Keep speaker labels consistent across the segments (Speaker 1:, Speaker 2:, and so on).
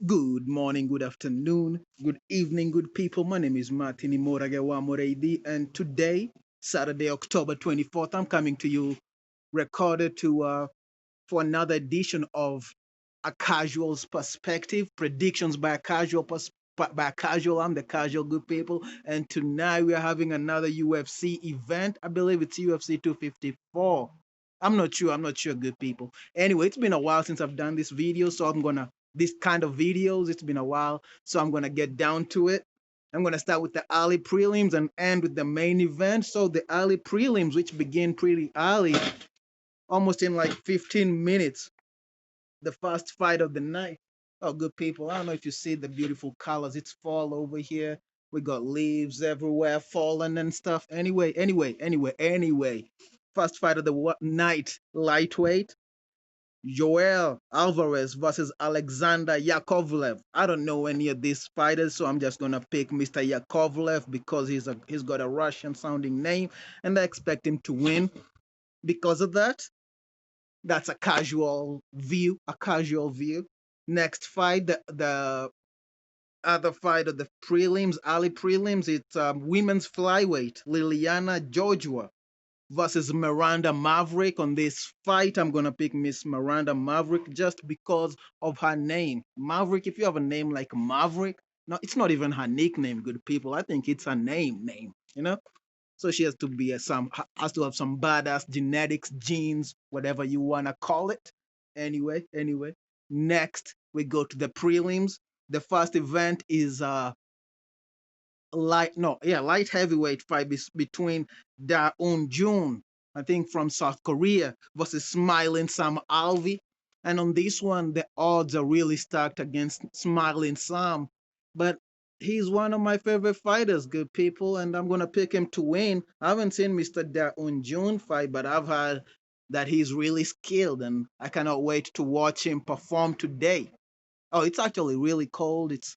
Speaker 1: Good morning, good afternoon, good evening, good people. My name is Martin Imoragewa Moreidi, and today, Saturday, October 24th, I'm coming to you recorded for another edition of A Casual's Perspective, predictions by a casual by a casual. I'm the casual good people, and tonight we are having another UFC event. I believe it's UFC 254. I'm not sure, good people. Anyway, it's been a while since I've done this video, so this kind of videos. It's been a while, so I'm gonna get down to it. I'm gonna start with the early prelims and end with the main event. So the early prelims, which begin pretty early, almost in like 15 minutes, the first fight of the night. Oh, good people. I don't know if you see the beautiful colors. It's fall over here. We got leaves everywhere falling and stuff. Anyway. First fight of the night, lightweight. Joel Alvarez versus Alexander Yakovlev. I don't know any of these fighters, so I'm just gonna pick Mr. Yakovlev because he's got a Russian sounding name, and I expect him to win. Because of that, that's a casual view. A casual view. Next fight, the other fight of the prelims, early prelims, it's women's flyweight Liliana Georgieva versus Miranda Maverick. On this fight, I'm gonna pick Miss Miranda Maverick just because of her name. Maverick, if you have a name like Maverick, no, it's not even her nickname, good people. I think it's her name, you know? So she has to be has to have some badass genetics, genes, whatever you wanna call it. Anyway. Next, we go to the prelims. The first event is light heavyweight fight between Da Un Jun, I think from South Korea, versus Smiling Sam Alvey. And on this one, the odds are really stacked against Smiling Sam. But he's one of my favorite fighters, good people, and I'm gonna pick him to win. I haven't seen Mr. Da Un Jun fight, but I've heard that he's really skilled, and I cannot wait to watch him perform today. Oh, it's actually really cold. It's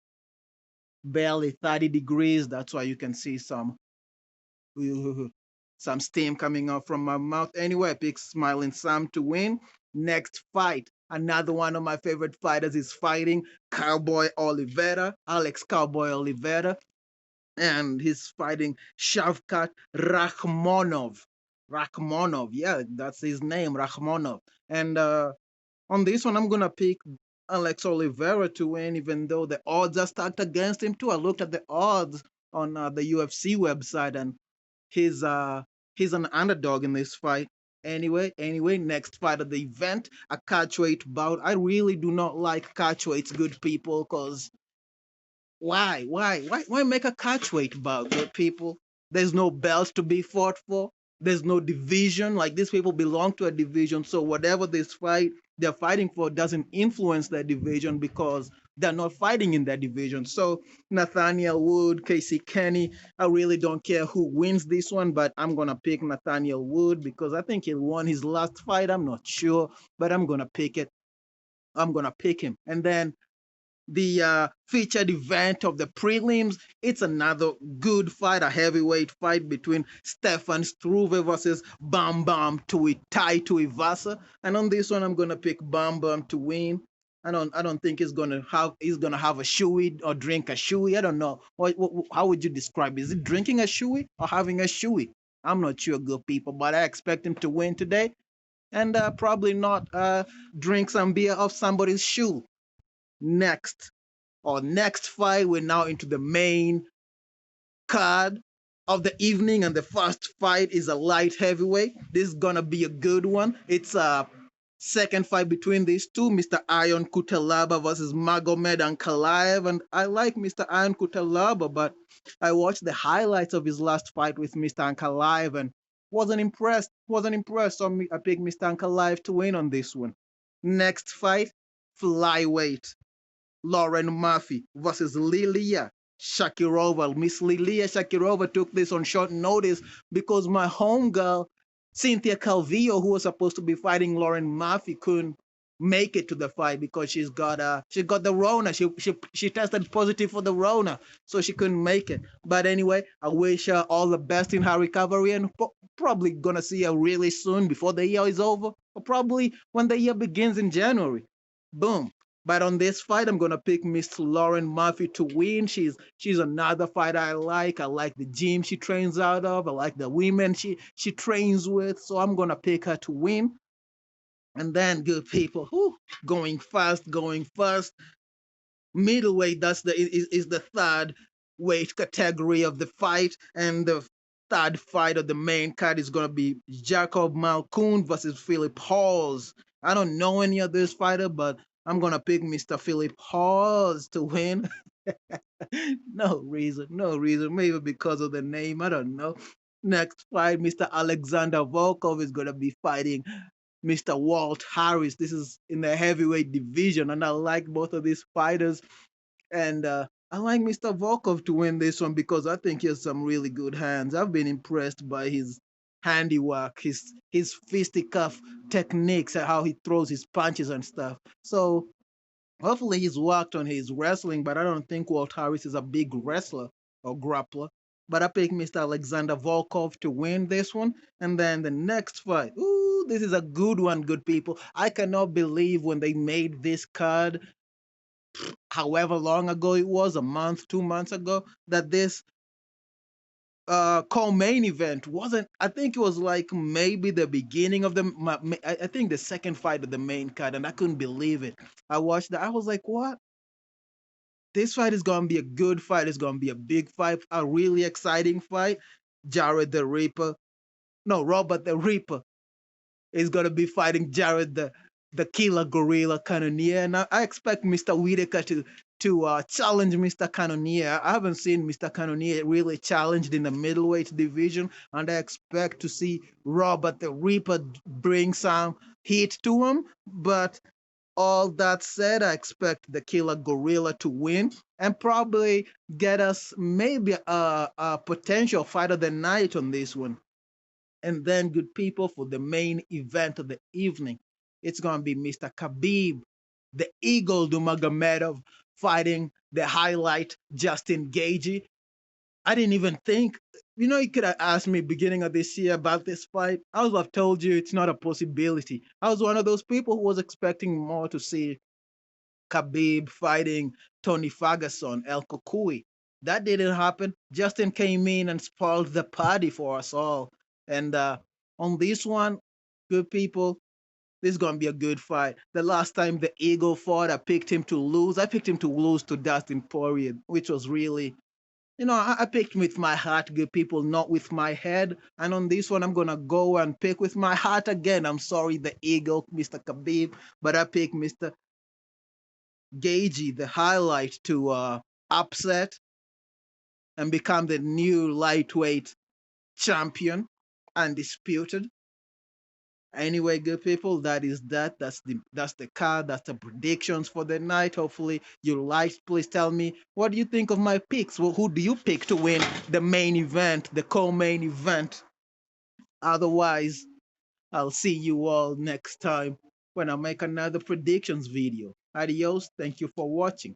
Speaker 1: barely 30 degrees. That's why you can see some steam coming out from my mouth. Anyway, I pick Smiling Sam to win. Next fight. Another one of my favorite fighters is fighting Cowboy Oliveira, Alex Cowboy Oliveira, and he's fighting Shavkat Rakhmonov. Rakhmonov, yeah, that's his name, Rakhmonov. And on this one, I'm gonna pick Alex Oliveira to win, even though the odds are stacked against him too. I looked at the odds on the UFC website, and he's uh he's an underdog in this fight. Anyway, next fight of the event, a catchweight bout. I really do not like catchweights, good people, because why make a catchweight bout, good people? There's no belt to be fought for. There's no division. Like these people belong to a division, so whatever this fight they're fighting for doesn't influence their division because they're not fighting in that division. So Nathaniel Wood, Casey Kenny, I really don't care who wins this one, but I'm gonna pick Nathaniel Wood because I think he won his last fight. I'm not sure, but I'm gonna pick it. I'm gonna pick him, and then the featured event of the prelims. It's another good fight, a heavyweight fight between Stefan Struve versus Bam Bam Tai Tuivasa. And on this one, I'm gonna pick Bam Bam to win. I don't think he's gonna have a shoey or drink a shoey. I don't know. How would you describe it? Is it drinking a shoey or having a shoey? I'm not sure, good people, but I expect him to win today and probably not drink some beer off somebody's shoe. Next fight, we're now into the main card of the evening, and the first fight is a light heavyweight. This is gonna be a good one. It's a second fight between these two, Mr. Ion Kutalaba versus Magomed Ankalaev, and I like Mr. Ion Kutalaba, but I watched the highlights of his last fight with Mr. Ankalaev and wasn't impressed. So I picked Mr. Ankalaev to win on this one. Next fight, flyweight. Lauren Murphy versus Lilia Shakirova. Miss Lilia Shakirova took this on short notice because my homegirl, Cynthia Calvillo, who was supposed to be fighting Lauren Murphy, couldn't make it to the fight because she got the Rona. She tested positive for the Rona, so she couldn't make it. But anyway, I wish her all the best in her recovery, and probably gonna see her really soon before the year is over, or probably when the year begins in January. Boom. But on this fight, I'm gonna pick Miss Lauren Murphy to win. She's another fighter I like. I like the gym she trains out of. I like the women she trains with. So I'm gonna pick her to win. And then good people, who going fast. Middleweight, that's is the third weight category of the fight, and the third fight of the main card is gonna be Jacob Malkoun versus Philip Halls. I don't know any of this fighter, but I'm gonna pick Mr. Philip Halls to win. No reason. Maybe because of the name. I don't know. Next fight, Mr. Alexander Volkov is gonna be fighting Mr. Walt Harris. This is in the heavyweight division, and I like both of these fighters. And I like Mr. Volkov to win this one because I think he has some really good hands. I've been impressed by his handiwork, his fisticuff techniques, and how he throws his punches and stuff. So hopefully he's worked on his wrestling, but I don't think Walt Harris is a big wrestler or grappler. But I pick Mr. Alexander Volkov to win this one. And then the next fight. Ooh, this is a good one, good people. I cannot believe when they made this card, however long ago it was, a month, 2 months ago, that this co-main event wasn't. I think it was like maybe the beginning of the I think the second fight of the main card, and I couldn't believe it. I watched that. I was like, what? This fight is gonna be a good fight. It's gonna be a big fight, a really exciting fight. Jared the Reaper, no, Robert the Reaper is gonna be fighting Jared the Killer Gorilla Cannonier, and I expect Mr. Whitaker to challenge Mr. Cannonier. I haven't seen Mr. Cannonier really challenged in the middleweight division, and I expect to see Robert the Reaper bring some heat to him. But all that said, I expect the Killer Gorilla to win and probably get us maybe a potential fight of the night on this one. And then, good people, for the main event of the evening, it's going to be Mr. Khabib, the Eagle Nurmagomedov, fighting the highlight Justin Gaethje. I didn't even think, you could have asked me beginning of this year about this fight. I would have told you it's not a possibility. I was one of those people who was expecting more to see Khabib fighting Tony Ferguson, El Kukui. That didn't happen. Justin came in and spoiled the party for us all. And on this one, good people, this is gonna be a good fight. The last time the Eagle fought, I picked him to lose. I picked him to lose to Dustin Poirier, which was really, I picked with my heart, good people, not with my head. And on this one, I'm gonna go and pick with my heart again. I'm sorry, the Eagle, Mr. Khabib, but I picked Mr. Gaethje, the highlight, to upset and become the new lightweight champion, undisputed. Anyway, good people, that is that. That's the card. That's the predictions for the night. Hopefully you liked. Please tell me what do you think of my picks. Well, who do you pick to win the main event, the co-main event? Otherwise, I'll see you all next time when I make another predictions video. Adios. Thank you for watching.